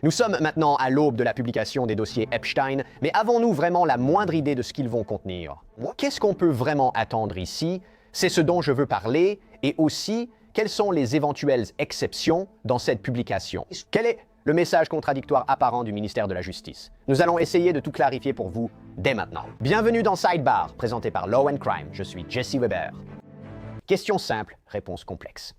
Nous sommes maintenant à l'aube de la publication des dossiers Epstein, mais avons-nous vraiment la moindre idée de ce qu'ils vont contenir? Qu'est-ce qu'on peut vraiment attendre ici? C'est ce dont je veux parler, et aussi, quelles sont les éventuelles exceptions dans cette publication? Quel est le message contradictoire apparent du ministère de la Justice? Nous allons essayer de tout clarifier pour vous dès maintenant. Bienvenue dans Sidebar, présenté par Law & Crime. Je suis Jesse Weber. Question simple, réponse complexe.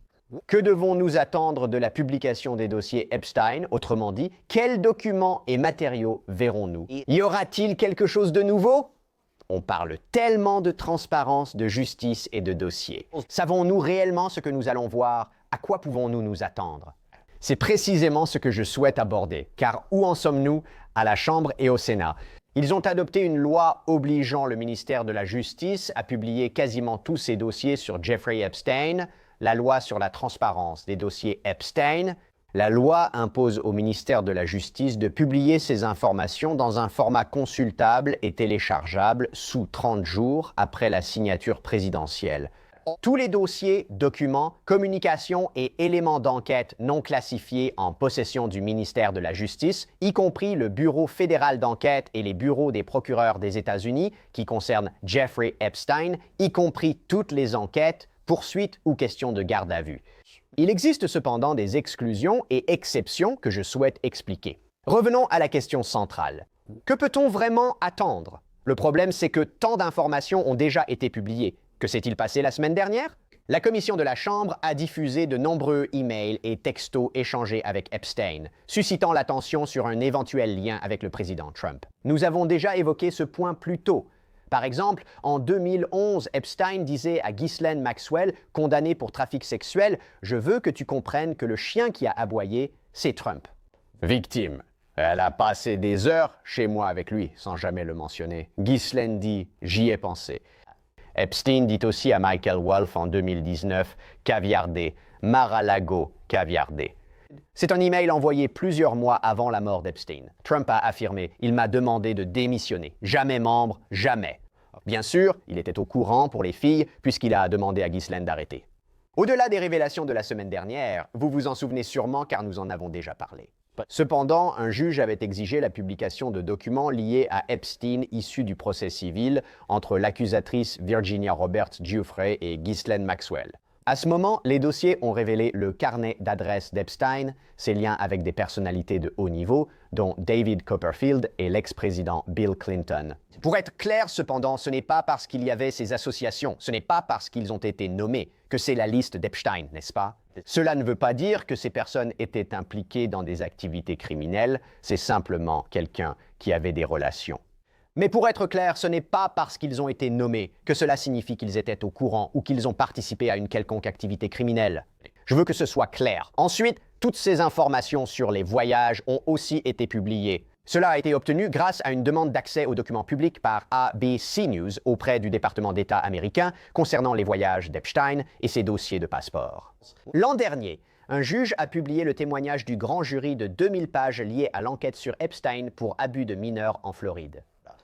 Que devons-nous attendre de la publication des dossiers Epstein? Autrement dit, quels documents et matériaux verrons-nous? Y aura-t-il quelque chose de nouveau? On parle tellement de transparence, de justice et de dossiers. Savons-nous réellement ce que nous allons voir? À quoi pouvons-nous nous attendre? C'est précisément ce que je souhaite aborder, car où en sommes-nous à la Chambre et au Sénat? Ils ont adopté une loi obligeant le ministère de la Justice à publier quasiment tous ses dossiers sur Jeffrey Epstein, la loi sur la transparence des dossiers Epstein. La loi impose au ministère de la Justice de publier ces informations dans un format consultable et téléchargeable sous 30 jours après la signature présidentielle. Tous les dossiers, documents, communications et éléments d'enquête non classifiés en possession du ministère de la Justice, y compris le Bureau fédéral d'enquête et les bureaux des procureurs des États-Unis qui concernent Jeffrey Epstein, y compris toutes les enquêtes, poursuites ou questions de garde à vue. Il existe cependant des exclusions et exceptions que je souhaite expliquer. Revenons à la question centrale. Que peut-on vraiment attendre? Le problème, c'est que tant d'informations ont déjà été publiées. Que s'est-il passé la semaine dernière? La commission de la Chambre a diffusé de nombreux emails et textos échangés avec Epstein, suscitant l'attention sur un éventuel lien avec le président Trump. Nous avons déjà évoqué ce point plus tôt. Par exemple, en 2011, Epstein disait à Ghislaine Maxwell, condamnée pour trafic sexuel, « Je veux que tu comprennes que le chien qui a aboyé, c'est Trump. » Victime. Elle a passé des heures chez moi avec lui, sans jamais le mentionner. Ghislaine dit « J'y ai pensé. » Epstein dit aussi à Michael Wolff en 2019 « Caviardé, Mar-a-Lago, caviardé ». C'est un email envoyé plusieurs mois avant la mort d'Epstein. Trump a affirmé « Il m'a demandé de démissionner. Jamais membre, jamais. » Bien sûr, il était au courant pour les filles puisqu'il a demandé à Ghislaine d'arrêter. Au-delà des révélations de la semaine dernière, vous vous en souvenez sûrement car nous en avons déjà parlé. Cependant, un juge avait exigé la publication de documents liés à Epstein issus du procès civil entre l'accusatrice Virginia Roberts Giuffre et Ghislaine Maxwell. À ce moment, les dossiers ont révélé le carnet d'adresses d'Epstein, ses liens avec des personnalités de haut niveau, dont David Copperfield et l'ex-président Bill Clinton. Pour être clair, cependant, ce n'est pas parce qu'il y avait ces associations, ce n'est pas parce qu'ils ont été nommés que c'est la liste d'Epstein, n'est-ce pas? Cela ne veut pas dire que ces personnes étaient impliquées dans des activités criminelles, c'est simplement quelqu'un qui avait des relations. Mais pour être clair, ce n'est pas parce qu'ils ont été nommés que cela signifie qu'ils étaient au courant ou qu'ils ont participé à une quelconque activité criminelle. Je veux que ce soit clair. Ensuite, toutes ces informations sur les voyages ont aussi été publiées. Cela a été obtenu grâce à une demande d'accès aux documents publics par ABC News auprès du département d'État américain concernant les voyages d'Epstein et ses dossiers de passeport. L'an dernier, un juge a publié le témoignage du grand jury de 2000 pages lié à l'enquête sur Epstein pour abus de mineurs en Floride.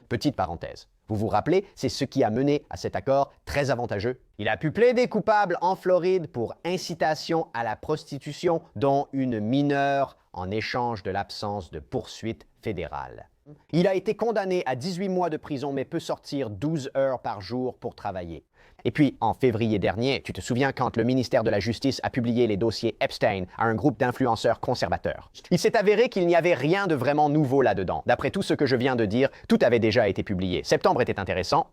Petite parenthèse. Vous vous rappelez, c'est ce qui a mené à cet accord très avantageux. Il a pu plaider coupable en Floride pour incitation à la prostitution, dont une mineure en échange de l'absence de poursuite fédérale. Il a été condamné à 18 mois de prison mais peut sortir 12 heures par jour pour travailler. Et puis, en février dernier, tu te souviens quand le ministère de la Justice a publié les dossiers Epstein à un groupe d'influenceurs conservateurs. Il s'est avéré qu'il n'y avait rien de vraiment nouveau là-dedans. D'après tout ce que je viens de dire, tout avait déjà été publié. Septembre était intéressant.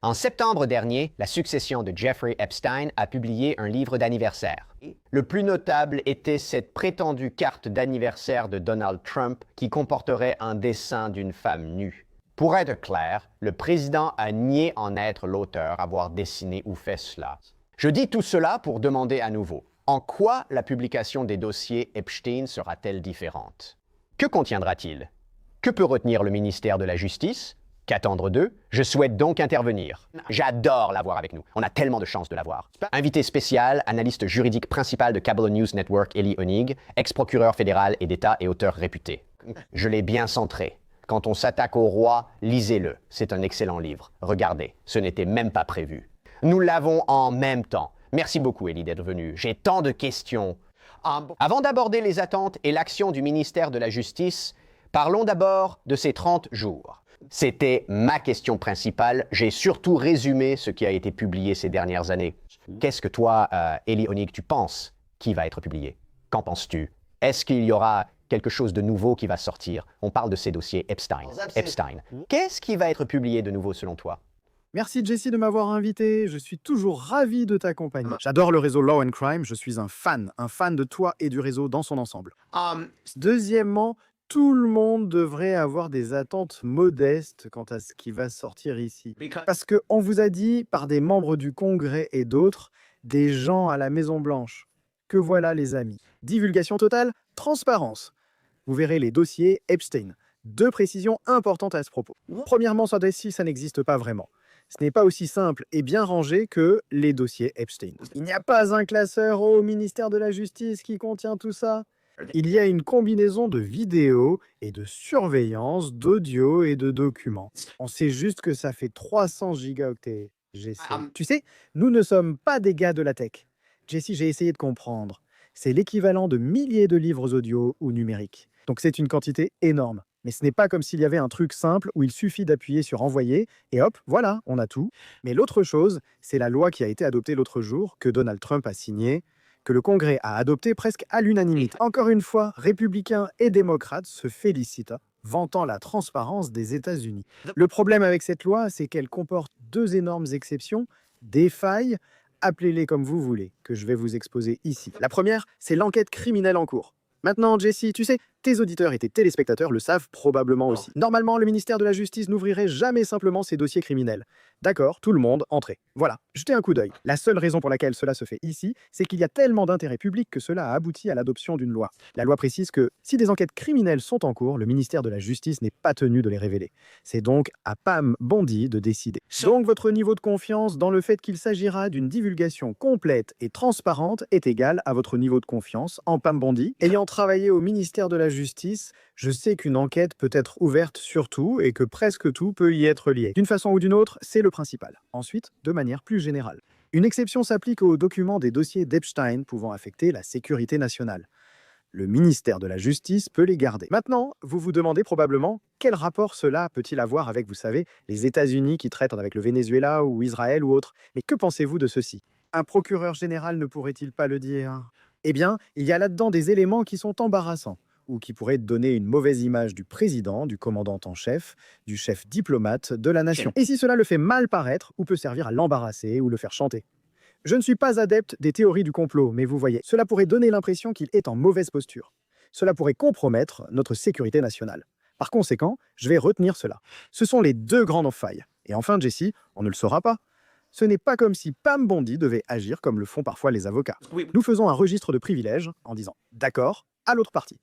En septembre dernier, la succession de Jeffrey Epstein a publié un livre d'anniversaire. Le plus notable était cette prétendue carte d'anniversaire de Donald Trump qui comporterait un dessin d'une femme nue. Pour être clair, le président a nié en être l'auteur, avoir dessiné ou fait cela. Je dis tout cela pour demander à nouveau, en quoi la publication des dossiers Epstein sera-t-elle différente? Que contiendra-t-il? Que peut retenir le ministère de la Justice? Qu'attendre d'eux? Je souhaite donc intervenir. J'adore l'avoir avec nous. On a tellement de chance de l'avoir. Invité spécial, analyste juridique principal de Cable News Network, Elie Honig, ex-procureur fédéral et d'État et auteur réputé. Je l'ai bien centré. Quand on s'attaque au roi, lisez-le. C'est un excellent livre. Regardez, ce n'était même pas prévu. Nous l'avons en même temps. Merci beaucoup, Elie, d'être venu. J'ai tant de questions. Avant d'aborder les attentes et l'action du ministère de la Justice, parlons d'abord de ces 30 jours. C'était ma question principale. J'ai surtout résumé ce qui a été publié ces dernières années. Qu'est-ce que toi, Eli Honig, tu penses qui va être publié? Qu'en penses-tu? Est-ce qu'il y aura quelque chose de nouveau qui va sortir? On parle de ces dossiers Epstein. Qu'est-ce qui va être publié de nouveau selon toi? Merci Jesse de m'avoir invité, je suis toujours ravi de t'accompagner. J'adore le réseau Law and Crime, je suis un fan de toi et du réseau dans son ensemble. Deuxièmement, tout le monde devrait avoir des attentes modestes quant à ce qui va sortir ici. Parce qu'on vous a dit, par des membres du Congrès et d'autres, des gens à la Maison-Blanche, que voilà les amis. Divulgation totale, transparence. Vous verrez les dossiers Epstein. Deux précisions importantes à ce propos. Premièrement, sur Jesse, ça n'existe pas vraiment. Ce n'est pas aussi simple et bien rangé que les dossiers Epstein. Il n'y a pas un classeur au ministère de la Justice qui contient tout ça. Il y a une combinaison de vidéos et de surveillance, d'audio et de documents. On sait juste que ça fait 300 gigaoctets. Tu sais, nous ne sommes pas des gars de la tech. Jesse, j'ai essayé de comprendre. C'est l'équivalent de milliers de livres audio ou numériques. Donc c'est une quantité énorme. Mais ce n'est pas comme s'il y avait un truc simple où il suffit d'appuyer sur envoyer et hop, voilà, on a tout. Mais l'autre chose, c'est la loi qui a été adoptée l'autre jour, que Donald Trump a signée, que le Congrès a adoptée presque à l'unanimité. Encore une fois, républicains et démocrates se félicitent, vantant la transparence des États-Unis. Le problème avec cette loi, c'est qu'elle comporte deux énormes exceptions, des failles, appelez-les comme vous voulez, que je vais vous exposer ici. La première, c'est l'enquête criminelle en cours. Maintenant, Jesse, tu sais, tes auditeurs et tes téléspectateurs le savent probablement aussi. Normalement, le ministère de la Justice n'ouvrirait jamais simplement ses dossiers criminels. D'accord, tout le monde, entrez. Voilà, jetez un coup d'œil. La seule raison pour laquelle cela se fait ici, c'est qu'il y a tellement d'intérêt public que cela a abouti à l'adoption d'une loi. La loi précise que si des enquêtes criminelles sont en cours, le ministère de la Justice n'est pas tenu de les révéler. C'est donc à Pam Bondi de décider. Donc votre niveau de confiance dans le fait qu'il s'agira d'une divulgation complète et transparente est égal à votre niveau de confiance en Pam Bondi. Ayant travaillé au ministère de la Justice, je sais qu'une enquête peut être ouverte sur tout et que presque tout peut y être lié. D'une façon ou d'une autre, c'est le principal. Ensuite, de manière plus générale. Une exception s'applique aux documents des dossiers d'Epstein pouvant affecter la sécurité nationale. Le ministère de la Justice peut les garder. Maintenant, vous vous demandez probablement quel rapport cela peut-il avoir avec, vous savez, les États-Unis qui traitent avec le Venezuela ou Israël ou autre. Mais que pensez-vous de ceci? Un procureur général ne pourrait-il pas le dire? Eh bien, il y a là-dedans des éléments qui sont embarrassants, ou qui pourraient donner une mauvaise image du président, du commandant en chef, du chef diplomate de la nation. Et si cela le fait mal paraître, ou peut servir à l'embarrasser ou le faire chanter. Je ne suis pas adepte des théories du complot, mais vous voyez, cela pourrait donner l'impression qu'il est en mauvaise posture. Cela pourrait compromettre notre sécurité nationale. Par conséquent, je vais retenir cela. Ce sont les deux grandes failles. Et enfin, Jesse, on ne le saura pas. Ce n'est pas comme si Pam Bondi devait agir comme le font parfois les avocats. Nous faisons un registre de privilèges en disant « d'accord » à l'autre partie.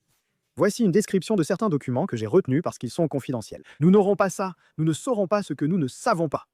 Voici une description de certains documents que j'ai retenus parce qu'ils sont confidentiels. Nous n'aurons pas ça. Nous ne saurons pas ce que nous ne savons pas.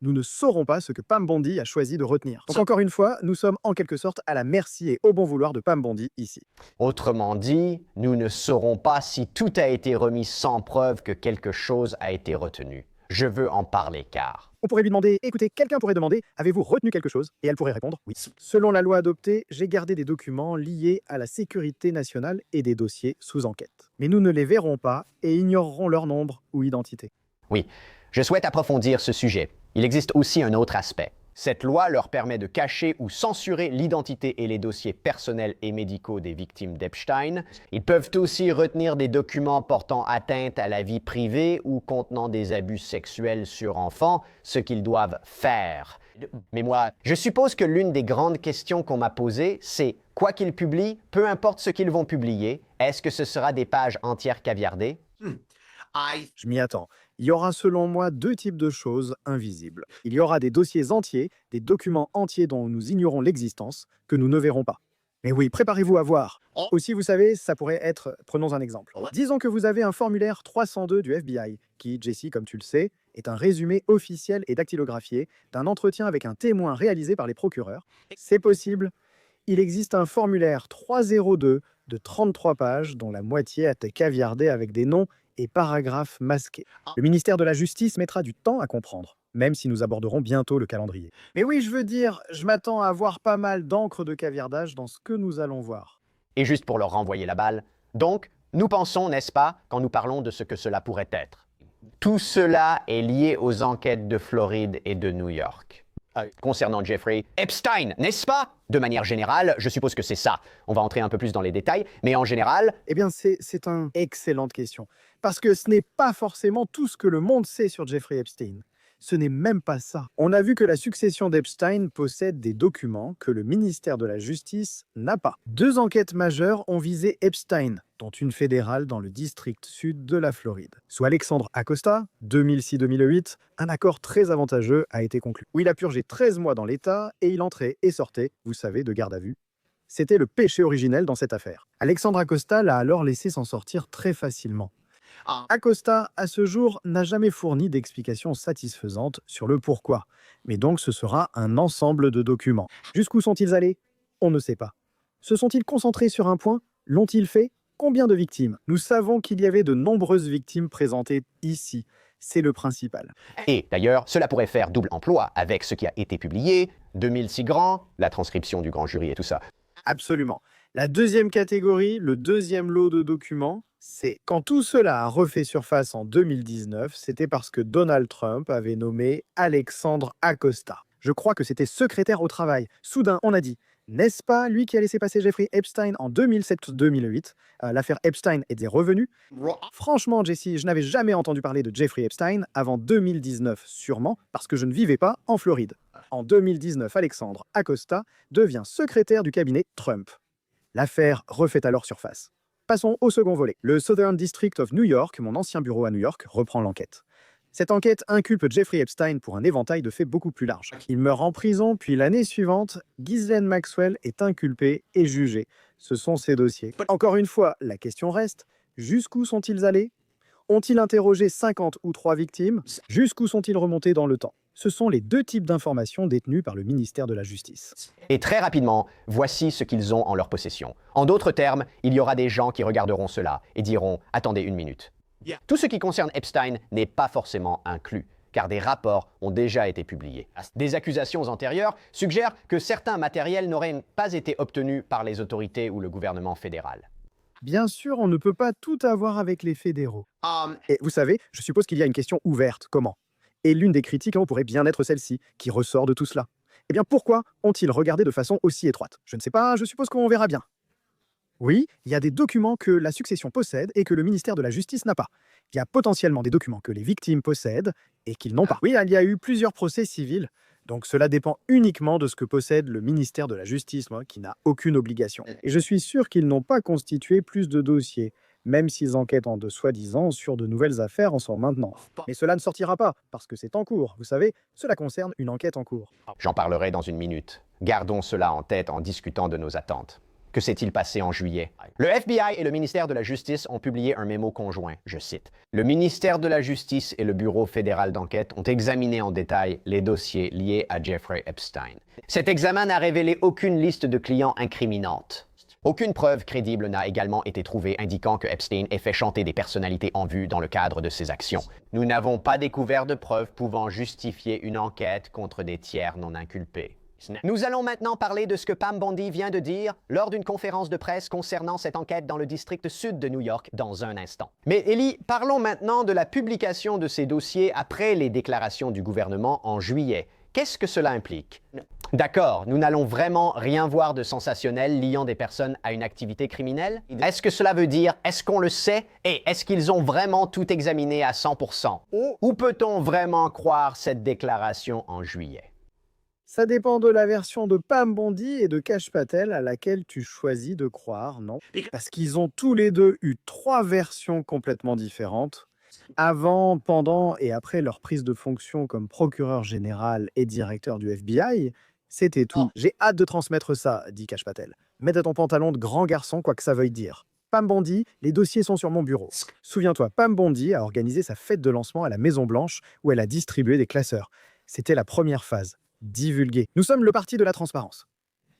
Nous ne saurons pas ce que Pam Bondi a choisi de retenir. Donc encore une fois, nous sommes en quelque sorte à la merci et au bon vouloir de Pam Bondi ici. Autrement dit, nous ne saurons pas si tout a été remis sans preuve que quelque chose a été retenu. Je veux en parler car... On pourrait lui demander, écoutez, quelqu'un pourrait demander, avez-vous retenu quelque chose? Et elle pourrait répondre, oui. Selon la loi adoptée, j'ai gardé des documents liés à la sécurité nationale et des dossiers sous enquête. Mais nous ne les verrons pas et ignorerons leur nombre ou identité. Oui, je souhaite approfondir ce sujet. Il existe aussi un autre aspect. Cette loi leur permet de cacher ou censurer l'identité et les dossiers personnels et médicaux des victimes d'Epstein. Ils peuvent aussi retenir des documents portant atteinte à la vie privée ou contenant des abus sexuels sur enfants, ce qu'ils doivent faire. Mais moi, je suppose que l'une des grandes questions qu'on m'a posées, c'est quoi qu'ils publient, peu importe ce qu'ils vont publier, est-ce que ce sera des pages entières caviardées? Je m'y attends. Il y aura selon moi deux types de choses invisibles. Il y aura des dossiers entiers, des documents entiers dont nous ignorons l'existence, que nous ne verrons pas. Mais oui, préparez-vous à voir. Aussi, vous savez, ça pourrait être, prenons un exemple. Disons que vous avez un formulaire 302 du FBI, qui, Jesse, comme tu le sais, est un résumé officiel et dactylographié d'un entretien avec un témoin réalisé par les procureurs. C'est possible. Il existe un formulaire 302 de 33 pages, dont la moitié a été caviardée avec des noms et paragraphes masqués. Le ministère de la Justice mettra du temps à comprendre, même si nous aborderons bientôt le calendrier. Mais oui, je veux dire, je m'attends à voir pas mal d'encre de caviardage dans ce que nous allons voir. et juste pour leur renvoyer la balle. Donc, nous pensons, n'est-ce pas, quand nous parlons de ce que cela pourrait être. Tout cela est lié aux enquêtes de Floride et de New York. Concernant Jeffrey Epstein, n'est-ce pas? De manière générale, je suppose que c'est ça. On va entrer un peu plus dans les détails, mais en général... Eh bien, c'est une excellente question. Parce que ce n'est pas forcément tout ce que le monde sait sur Jeffrey Epstein. Ce n'est même pas ça. On a vu que la succession d'Epstein possède des documents que le ministère de la Justice n'a pas. 2 enquêtes majeures ont visé Epstein, dont une fédérale dans le district sud de la Floride. Sous Alexandre Acosta, 2006-2008, un accord très avantageux a été conclu, où il a purgé 13 mois dans l'État et il entrait et sortait, vous savez, de garde à vue. C'était le péché originel dans cette affaire. Alexandre Acosta l'a alors laissé s'en sortir très facilement. Acosta, à ce jour, n'a jamais fourni d'explications satisfaisantes sur le pourquoi. Mais donc ce sera un ensemble de documents. Jusqu'où sont-ils allés? On ne sait pas. Se sont-ils concentrés sur un point? L'ont-ils fait? Combien de victimes? Nous savons qu'il y avait de nombreuses victimes présentées ici. C'est le principal. Et d'ailleurs, cela pourrait faire double emploi avec ce qui a été publié, 2006 grands, la transcription du grand jury et tout ça. Absolument. La deuxième catégorie, le deuxième lot de documents, c'est quand tout cela a refait surface en 2019, c'était parce que Donald Trump avait nommé Alexandre Acosta. Je crois que c'était secrétaire au travail. Soudain, on a dit, n'est-ce pas lui qui a laissé passer Jeffrey Epstein en 2007-2008? L'affaire Epstein est revenue. Franchement, Jesse, je n'avais jamais entendu parler de Jeffrey Epstein avant 2019, sûrement parce que je ne vivais pas en Floride. En 2019, Alexandre Acosta devient secrétaire du cabinet Trump. L'affaire refait alors surface. Passons au second volet. Le Southern District of New York, mon ancien bureau à New York, reprend l'enquête. Cette enquête inculpe Jeffrey Epstein pour un éventail de faits beaucoup plus large. Il meurt en prison, puis l'année suivante, Ghislaine Maxwell est inculpée et jugée. Ce sont ses dossiers. Encore une fois, la question reste, jusqu'où sont-ils allés? Ont-ils interrogé 50 ou 3 victimes? Jusqu'où sont-ils remontés dans le temps? Ce sont les 2 types d'informations détenues par le ministère de la Justice. Et très rapidement, voici ce qu'ils ont en leur possession. En d'autres termes, il y aura des gens qui regarderont cela et diront « Attendez une minute ». Tout ce qui concerne Epstein n'est pas forcément inclus, car des rapports ont déjà été publiés. Des accusations antérieures suggèrent que certains matériels n'auraient pas été obtenus par les autorités ou le gouvernement fédéral. Bien sûr, on ne peut pas tout avoir avec les fédéraux. Et vous savez, je suppose qu'il y a une question ouverte. Comment? Et l'une des critiques pourrait bien être celle-ci, qui ressort de tout cela. Eh bien, pourquoi ont-ils regardé de façon aussi étroite? Je ne sais pas, je suppose qu'on verra bien. Oui, il y a des documents que la succession possède et que le ministère de la Justice n'a pas. Il y a potentiellement des documents que les victimes possèdent et qu'ils n'ont pas. Oui, il y a eu plusieurs procès civils, donc cela dépend uniquement de ce que possède le ministère de la Justice, qui n'a aucune obligation. Et je suis sûr qu'ils n'ont pas constitué plus de dossiers, même s'ils enquêtent en de soi-disant sur de nouvelles affaires en sort maintenant. Mais cela ne sortira pas, parce que c'est en cours. Vous savez, cela concerne une enquête en cours. J'en parlerai dans une minute. Gardons cela en tête en discutant de nos attentes. Que s'est-il passé en juillet? Le FBI et le ministère de la Justice ont publié un mémo conjoint, je cite. Le ministère de la Justice et le Bureau fédéral d'enquête ont examiné en détail les dossiers liés à Jeffrey Epstein. Cet examen n'a révélé aucune liste de clients incriminante. Aucune preuve crédible n'a également été trouvée indiquant que Epstein ait fait chanter des personnalités en vue dans le cadre de ses actions. Nous n'avons pas découvert de preuves pouvant justifier une enquête contre des tiers non inculpés. Nous allons maintenant parler de ce que Pam Bondi vient de dire lors d'une conférence de presse concernant cette enquête dans le district sud de New York dans un instant. Mais Ellie, parlons maintenant de la publication de ces dossiers après les déclarations du gouvernement en juillet. Qu'est-ce que cela implique? D'accord, nous n'allons vraiment rien voir de sensationnel liant des personnes à une activité criminelle? Est-ce que cela veut dire, est-ce qu'on le sait? Et est-ce qu'ils ont vraiment tout examiné à 100%? Ou peut-on vraiment croire cette déclaration en juillet? Ça dépend de la version de Pam Bondi et de Kash Patel à laquelle tu choisis de croire, non? Parce qu'ils ont tous les deux eu 3 versions complètement différentes, avant, pendant et après leur prise de fonction comme procureur général et directeur du FBI. C'était tout. J'ai hâte de transmettre ça, dit Kash Patel. Mets dans ton pantalon de grand garçon, quoi que ça veuille dire. Pam Bondi, les dossiers sont sur mon bureau. Souviens-toi, Pam Bondi a organisé sa fête de lancement à la Maison-Blanche où elle a distribué des classeurs. C'était la première phase. Divulguer. Nous sommes le parti de la transparence.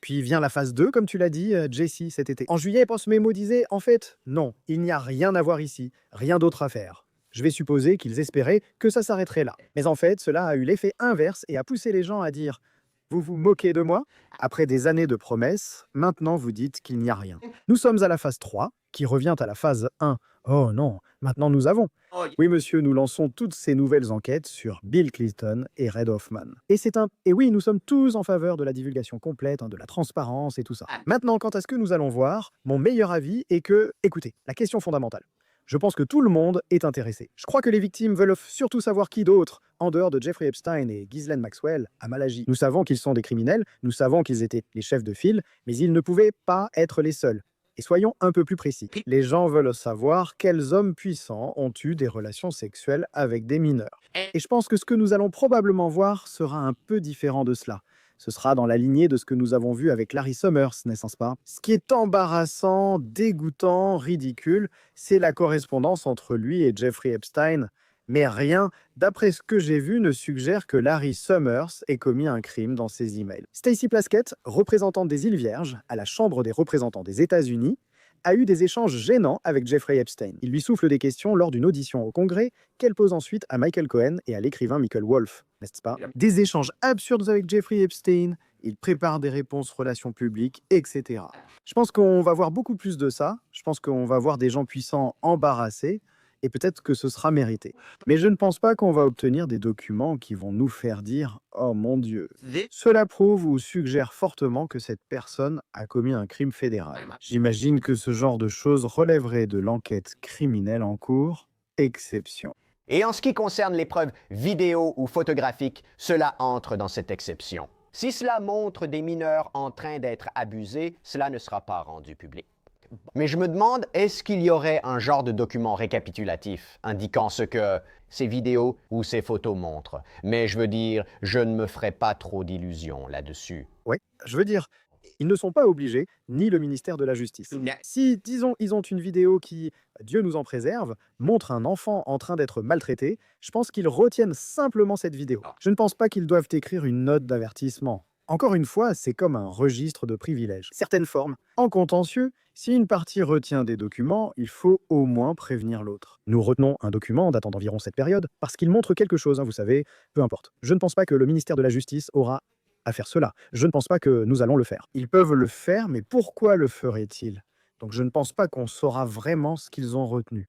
Puis vient la phase 2, comme tu l'as dit, Jesse, cet été. En juillet, Post Memo disait, en fait, non, il n'y a rien à voir ici, rien d'autre à faire. Je vais supposer qu'ils espéraient que ça s'arrêterait là. Mais en fait, cela a eu l'effet inverse et a poussé les gens à dire Vous vous moquez de moi? Après des années de promesses, maintenant vous dites qu'il n'y a rien. Nous sommes à la phase 3, qui revient à la phase 1. Oh non, maintenant nous avons. Oui, monsieur, nous lançons toutes ces nouvelles enquêtes sur Bill Clinton et Reid Hoffman. Et oui, nous sommes tous en faveur de la divulgation complète, de la transparence et tout ça. Maintenant, quant à ce que nous allons voir, mon meilleur avis est que, écoutez, la question fondamentale. Je pense que tout le monde est intéressé. Je crois que les victimes veulent surtout savoir qui d'autre, en dehors de Jeffrey Epstein et Ghislaine Maxwell, a mal agi. Nous savons qu'ils sont des criminels, nous savons qu'ils étaient les chefs de file, mais ils ne pouvaient pas être les seuls. Et soyons un peu plus précis. Les gens veulent savoir quels hommes puissants ont eu des relations sexuelles avec des mineurs. Et je pense que ce que nous allons probablement voir sera un peu différent de cela. Ce sera dans la lignée de ce que nous avons vu avec Larry Summers, n'est-ce pas? Ce qui est embarrassant, dégoûtant, ridicule, c'est la correspondance entre lui et Jeffrey Epstein. Mais rien, d'après ce que j'ai vu, ne suggère que Larry Summers ait commis un crime dans ses emails. Stacey Plaskett, représentante des îles Vierges à la Chambre des représentants des États-Unis, a eu des échanges gênants avec Jeffrey Epstein. Il lui souffle des questions lors d'une audition au Congrès qu'elle pose ensuite à Michael Cohen et à l'écrivain Michael Wolff, n'est-ce pas? Des échanges absurdes avec Jeffrey Epstein, il prépare des réponses relations publiques, etc. Je pense qu'on va voir beaucoup plus de ça. Je pense qu'on va voir des gens puissants embarrassés et peut-être que ce sera mérité. Mais je ne pense pas qu'on va obtenir des documents qui vont nous faire dire « Oh mon Dieu ». Cela prouve ou suggère fortement que cette personne a commis un crime fédéral. J'imagine que ce genre de choses relèverait de l'enquête criminelle en cours, exception. Et en ce qui concerne les preuves vidéo ou photographiques, cela entre dans cette exception. Si cela montre des mineurs en train d'être abusés, cela ne sera pas rendu public. Mais je me demande, est-ce qu'il y aurait un genre de document récapitulatif indiquant ce que ces vidéos ou ces photos montrent? Mais je veux dire, je ne me ferai pas trop d'illusions là-dessus. Oui, je veux dire, ils ne sont pas obligés, ni le ministère de la Justice. Si, disons, ils ont une vidéo qui, Dieu nous en préserve, montre un enfant en train d'être maltraité, je pense qu'ils retiennent simplement cette vidéo. Je ne pense pas qu'ils doivent écrire une note d'avertissement. Encore une fois, c'est comme un registre de privilèges. Certaines formes. En contentieux, si une partie retient des documents, il faut au moins prévenir l'autre. Nous retenons un document datant d'environ cette période parce qu'il montre quelque chose, vous savez, peu importe. Je ne pense pas que le ministère de la Justice aura à faire cela. Je ne pense pas que nous allons le faire. Ils peuvent le faire, mais pourquoi le feraient-ils? Donc je ne pense pas qu'on saura vraiment ce qu'ils ont retenu.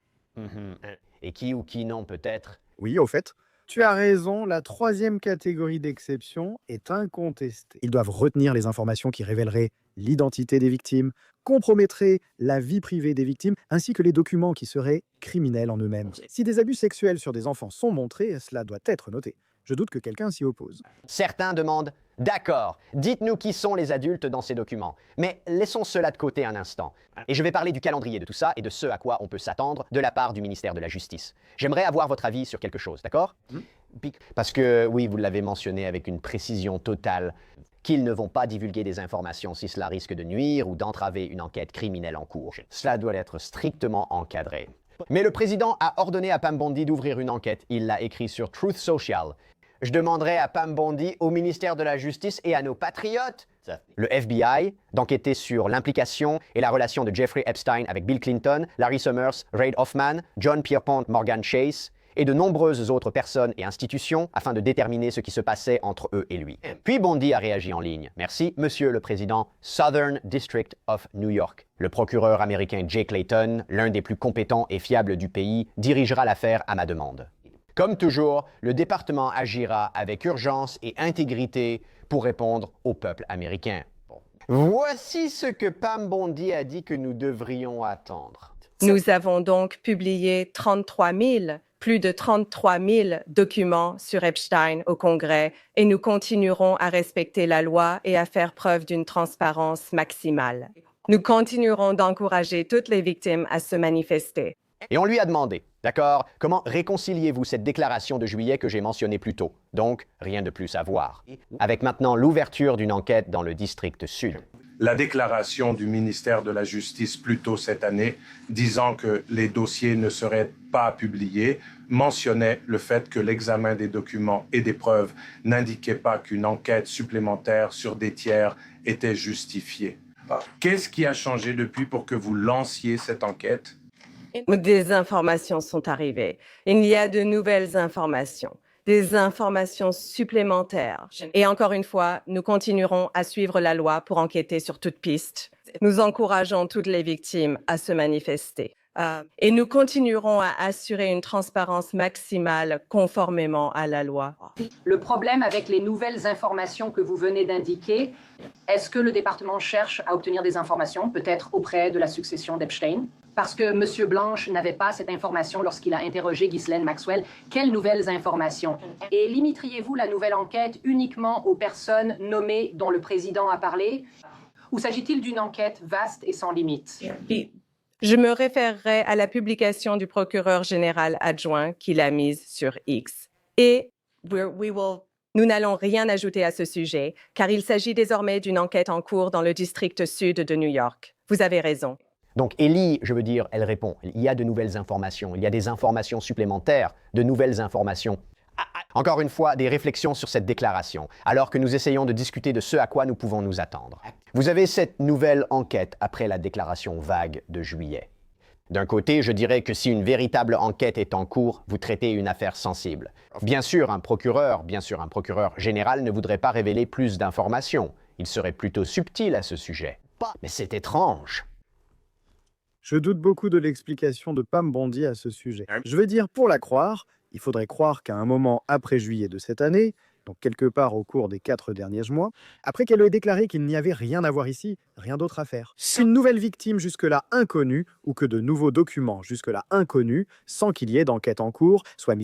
Et qui ou qui non peut-être? Oui, au fait. Tu as raison, la troisième catégorie d'exception est incontestée. Ils doivent retenir les informations qui révéleraient l'identité des victimes, compromettraient la vie privée des victimes, ainsi que les documents qui seraient criminels en eux-mêmes. Si des abus sexuels sur des enfants sont montrés, cela doit être noté. Je doute que quelqu'un s'y oppose. Certains demandent « D'accord, dites-nous qui sont les adultes dans ces documents. Mais laissons cela de côté un instant. Et je vais parler du calendrier de tout ça et de ce à quoi on peut s'attendre de la part du ministère de la Justice. J'aimerais avoir votre avis sur quelque chose, d'accord? Parce que, oui, vous l'avez mentionné avec une précision totale, qu'ils ne vont pas divulguer des informations si cela risque de nuire ou d'entraver une enquête criminelle en cours. Cela doit être strictement encadré. Mais le président a ordonné à Pam Bondi d'ouvrir une enquête. Il l'a écrit sur Truth Social. Je demanderai à Pam Bondi, au ministère de la Justice et à nos patriotes, le FBI, d'enquêter sur l'implication et la relation de Jeffrey Epstein avec Bill Clinton, Larry Summers, Reid Hoffman, John Pierpont Morgan Chase et de nombreuses autres personnes et institutions afin de déterminer ce qui se passait entre eux et lui. Puis Bondi a réagi en ligne. Merci, Monsieur le Président, Southern District of New York. Le procureur américain Jake Layton, l'un des plus compétents et fiables du pays, dirigera l'affaire à ma demande. Comme toujours, le département agira avec urgence et intégrité pour répondre au peuple américain. Voici ce que Pam Bondi a dit que nous devrions attendre. Nous avons donc publié plus de 33 000 documents sur Epstein au Congrès et nous continuerons à respecter la loi et à faire preuve d'une transparence maximale. Nous continuerons d'encourager toutes les victimes à se manifester. Et on lui a demandé, d'accord, comment réconciliez-vous cette déclaration de juillet que j'ai mentionnée plus tôt? Donc, rien de plus à voir. Avec maintenant l'ouverture d'une enquête dans le district sud. La déclaration du ministère de la Justice plus tôt cette année, disant que les dossiers ne seraient pas publiés, mentionnait le fait que l'examen des documents et des preuves n'indiquait pas qu'une enquête supplémentaire sur des tiers était justifiée. Qu'est-ce qui a changé depuis pour que vous lanciez cette enquête? Des informations sont arrivées. Il y a de nouvelles informations. des informations supplémentaires. Et encore une fois, nous continuerons à suivre la loi pour enquêter sur toute piste. Nous encourageons toutes les victimes à se manifester. Et nous continuerons à assurer une transparence maximale conformément à la loi. Le problème avec les nouvelles informations que vous venez d'indiquer, est-ce que le département cherche à obtenir des informations, peut-être auprès de la succession d'Epstein? Parce que M. Blanche n'avait pas cette information lorsqu'il a interrogé Ghislaine Maxwell. Quelles nouvelles informations? Et limiterez-vous la nouvelle enquête uniquement aux personnes nommées dont le président a parlé? Ou s'agit-il d'une enquête vaste et sans limite? Je me référerai à la publication du procureur général adjoint qu'il a mise sur X. Et nous n'allons rien ajouter à ce sujet, car il s'agit désormais d'une enquête en cours dans le district sud de New York. Vous avez raison. Donc Ellie, je veux dire, elle répond. Il y a de nouvelles informations, il y a des informations supplémentaires, de nouvelles informations. Encore une fois, des réflexions sur cette déclaration, alors que nous essayons de discuter de ce à quoi nous pouvons nous attendre. Vous avez cette nouvelle enquête après la déclaration vague de juillet. D'un côté, je dirais que si une véritable enquête est en cours, vous traitez une affaire sensible. Bien sûr, un procureur général ne voudrait pas révéler plus d'informations. Il serait plutôt subtil à ce sujet. Mais c'est étrange. Je doute beaucoup de l'explication de Pam Bondi à ce sujet. Je veux dire, pour la croire, il faudrait croire qu'à un moment après juillet de cette année, donc quelque part au cours des 4 derniers mois, après qu'elle ait déclaré qu'il n'y avait rien à voir ici, rien d'autre à faire. Une nouvelle victime jusque-là inconnue, ou que de nouveaux documents jusque-là inconnus, sans qu'il y ait d'enquête en cours, soit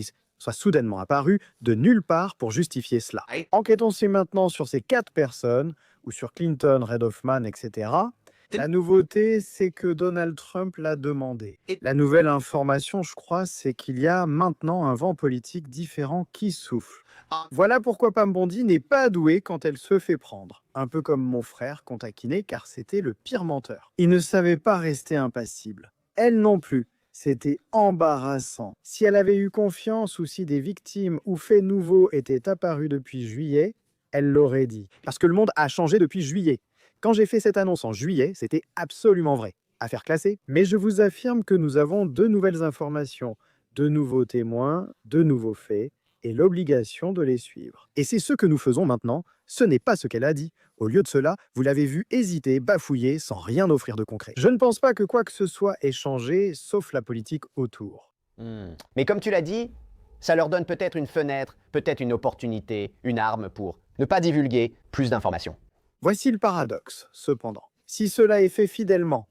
soudainement apparus de nulle part pour justifier cela. Enquêtons-y maintenant sur ces 4 personnes, ou sur Clinton, Reid Hoffman, etc. La nouveauté, c'est que Donald Trump l'a demandé. La nouvelle information, je crois, c'est qu'il y a maintenant un vent politique différent qui souffle. Voilà pourquoi Pam Bondi n'est pas douée quand elle se fait prendre. Un peu comme mon frère qu'on taquinait car c'était le pire menteur. Il ne savait pas rester impassible. Elle non plus. C'était embarrassant. Si elle avait eu confiance ou si des victimes ou faits nouveaux étaient apparus depuis juillet, elle l'aurait dit. Parce que le monde a changé depuis juillet. Quand j'ai fait cette annonce en juillet, c'était absolument vrai. Affaire classée. Mais je vous affirme que nous avons de nouvelles informations, de nouveaux témoins, de nouveaux faits, et l'obligation de les suivre. Et c'est ce que nous faisons maintenant. Ce n'est pas ce qu'elle a dit. Au lieu de cela, vous l'avez vu hésiter, bafouiller, sans rien offrir de concret. Je ne pense pas que quoi que ce soit ait changé, sauf la politique autour. Mais comme tu l'as dit, ça leur donne peut-être une fenêtre, peut-être une opportunité, une arme pour ne pas divulguer plus d'informations. Voici le paradoxe, cependant. Si cela est fait fidèlement,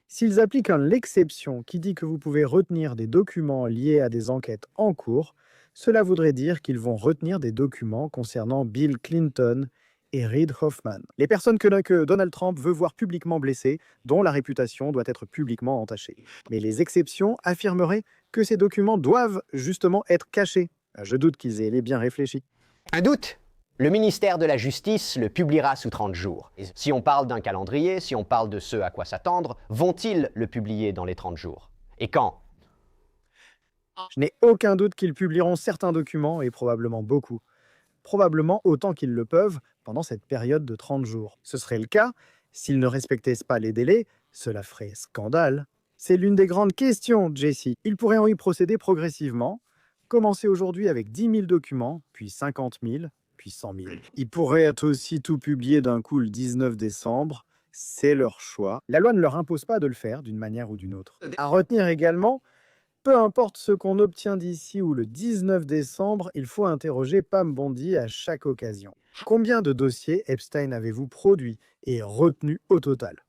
s'ils appliquent l'exception qui dit que vous pouvez retenir des documents liés à des enquêtes en cours, cela voudrait dire qu'ils vont retenir des documents concernant Bill Clinton et Reid Hoffman. Les personnes que Donald Trump veut voir publiquement blessées, dont la réputation doit être publiquement entachée. Mais les exceptions affirmeraient que ces documents doivent justement être cachés. Je doute qu'ils aient bien réfléchi. Un doute? Le ministère de la Justice le publiera sous 30 jours. Et si on parle d'un calendrier, si on parle de ce à quoi s'attendre, vont-ils le publier dans les 30 jours? Et quand? Je n'ai aucun doute qu'ils publieront certains documents, et probablement beaucoup. Probablement autant qu'ils le peuvent pendant cette période de 30 jours. Ce serait le cas, s'ils ne respectaient pas les délais, cela ferait scandale. C'est l'une des grandes questions, Jesse. Ils pourraient y procéder progressivement, commencer aujourd'hui avec 10 000 documents, puis 50 000, puis 100 000. Ils pourraient être aussi tout publiés d'un coup le 19 décembre. C'est leur choix. La loi ne leur impose pas de le faire d'une manière ou d'une autre. À retenir également, peu importe ce qu'on obtient d'ici ou le 19 décembre, il faut interroger Pam Bondi à chaque occasion. Combien de dossiers Epstein avez-vous produits et retenus au total?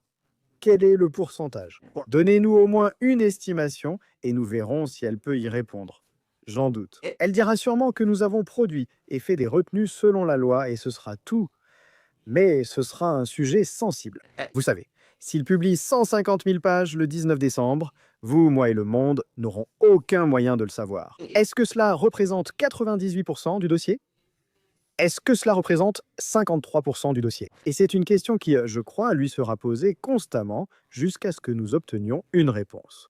Quel est le pourcentage? Donnez-nous au moins une estimation et nous verrons si elle peut y répondre. J'en doute. Elle dira sûrement que nous avons produit et fait des retenues selon la loi et ce sera tout. Mais ce sera un sujet sensible. Vous savez, s'il publie 150 000 pages le 19 décembre, vous, moi et le monde n'auront aucun moyen de le savoir. Est-ce que cela représente 98% du dossier? Est-ce que cela représente 53% du dossier? Et c'est une question qui, je crois, lui sera posée constamment jusqu'à ce que nous obtenions une réponse.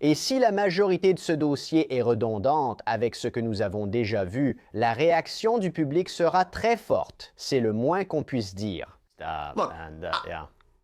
Et si la majorité de ce dossier est redondante avec ce que nous avons déjà vu, la réaction du public sera très forte. C'est le moins qu'on puisse dire.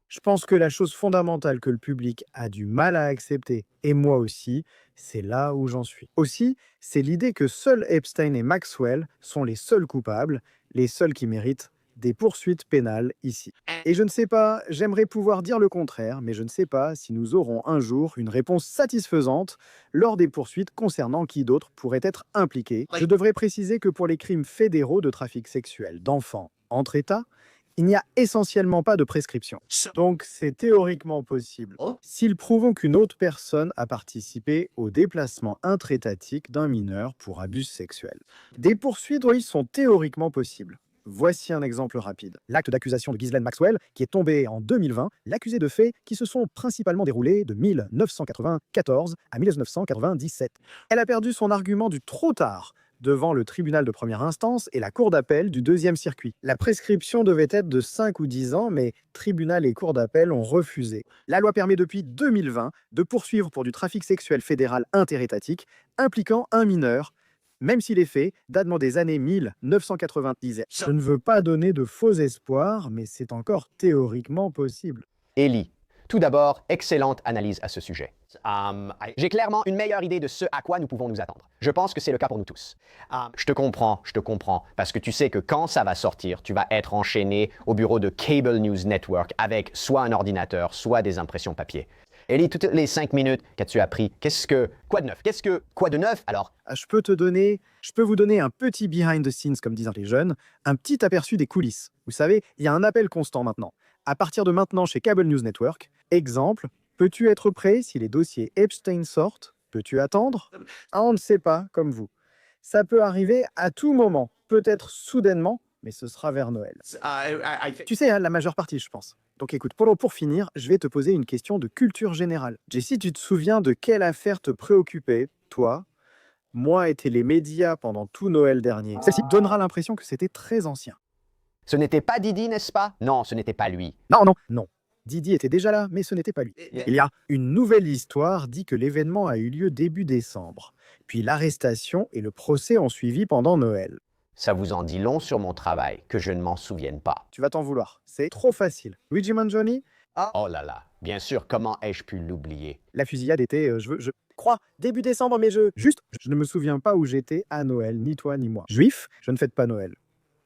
Je pense que la chose fondamentale que le public a du mal à accepter, et moi aussi, C'est là où j'en suis. Aussi, c'est l'idée que seuls Epstein et Maxwell sont les seuls coupables, les seuls qui méritent des poursuites pénales ici. Et je ne sais pas, j'aimerais pouvoir dire le contraire, mais je ne sais pas si nous aurons un jour une réponse satisfaisante lors des poursuites concernant qui d'autre pourrait être impliqué. Je devrais préciser que pour les crimes fédéraux de trafic sexuel d'enfants entre États, il n'y a essentiellement pas de prescription. Donc c'est théoriquement possible. S'ils prouvent qu'une autre personne a participé au déplacement intra-étatique d'un mineur pour abus sexuels. Des poursuites, oui, sont théoriquement possibles. Voici un exemple rapide. L'acte d'accusation de Ghislaine Maxwell, qui est tombé en 2020, l'accusé de faits qui se sont principalement déroulés de 1994 à 1997. Elle a perdu son argument du trop tard devant le tribunal de première instance et la cour d'appel du deuxième circuit. La prescription devait être de 5 ou 10 ans, mais tribunal et cour d'appel ont refusé. La loi permet depuis 2020 de poursuivre pour du trafic sexuel fédéral interétatique impliquant un mineur, même si les faits datent des années 1990. Je ne veux pas donner de faux espoirs, mais c'est encore théoriquement possible. Élie, tout d'abord, excellente analyse à ce sujet. J'ai clairement une meilleure idée de ce à quoi nous pouvons nous attendre. Je pense que c'est le cas pour nous tous. Je te comprends, parce que tu sais que quand ça va sortir, tu vas être enchaîné au bureau de Cable News Network avec soit un ordinateur, soit des impressions papier. Élie, toutes les 5 minutes qu'as-tu appris, quoi de neuf? Quoi de neuf alors? Je peux vous donner un petit behind the scenes, comme disent les jeunes, un petit aperçu des coulisses. Vous savez, il y a un appel constant maintenant. À partir de maintenant chez Cable News Network, exemple, peux-tu être prêt si les dossiers Epstein sortent? Peux-tu attendre? On ne sait pas, comme vous. Ça peut arriver à tout moment, peut-être soudainement, mais ce sera vers Noël. Tu sais, la majeure partie, je pense. Donc écoute, pour finir, je vais te poser une question de culture générale. Jessie, tu te souviens de quelle affaire te préoccupait, toi, moi et les médias pendant tout Noël dernier? Celle-ci donnera l'impression que c'était très ancien. Ce n'était pas Didi, n'est-ce pas? Non, ce n'était pas lui. Non. Didi était déjà là, mais ce n'était pas lui. Il y a une nouvelle histoire dit que l'événement a eu lieu début décembre. Puis l'arrestation et le procès ont suivi pendant Noël. Ça vous en dit long sur mon travail, que je ne m'en souvienne pas. Tu vas t'en vouloir. C'est trop facile. Luigi Mangione? Oh là là, bien sûr, comment ai-je pu l'oublier? La fusillade était, je crois, début décembre, mais je ne me souviens pas où j'étais à Noël, ni toi ni moi. Juif, je ne fête pas Noël.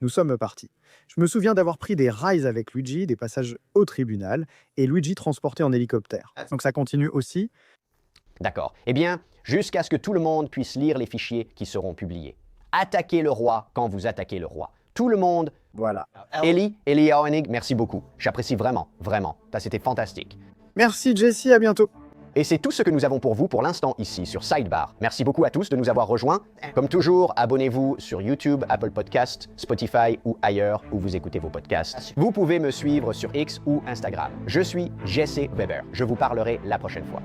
Nous sommes partis. Je me souviens d'avoir pris des rides avec Luigi, des passages au tribunal, et Luigi transporté en hélicoptère. Donc ça continue aussi. D'accord. Eh bien, jusqu'à ce que tout le monde puisse lire les fichiers qui seront publiés. Attaquez le roi quand vous attaquez le roi. Tout le monde. Voilà. Élie Hoenig, merci beaucoup. J'apprécie vraiment. C'était fantastique. Merci Jessie, à bientôt. Et c'est tout ce que nous avons pour vous pour l'instant ici sur Sidebar. Merci beaucoup à tous de nous avoir rejoints. Comme toujours, abonnez-vous sur YouTube, Apple Podcasts, Spotify ou ailleurs où vous écoutez vos podcasts. Vous pouvez me suivre sur X ou Instagram. Je suis Jesse Weber. Je vous parlerai la prochaine fois.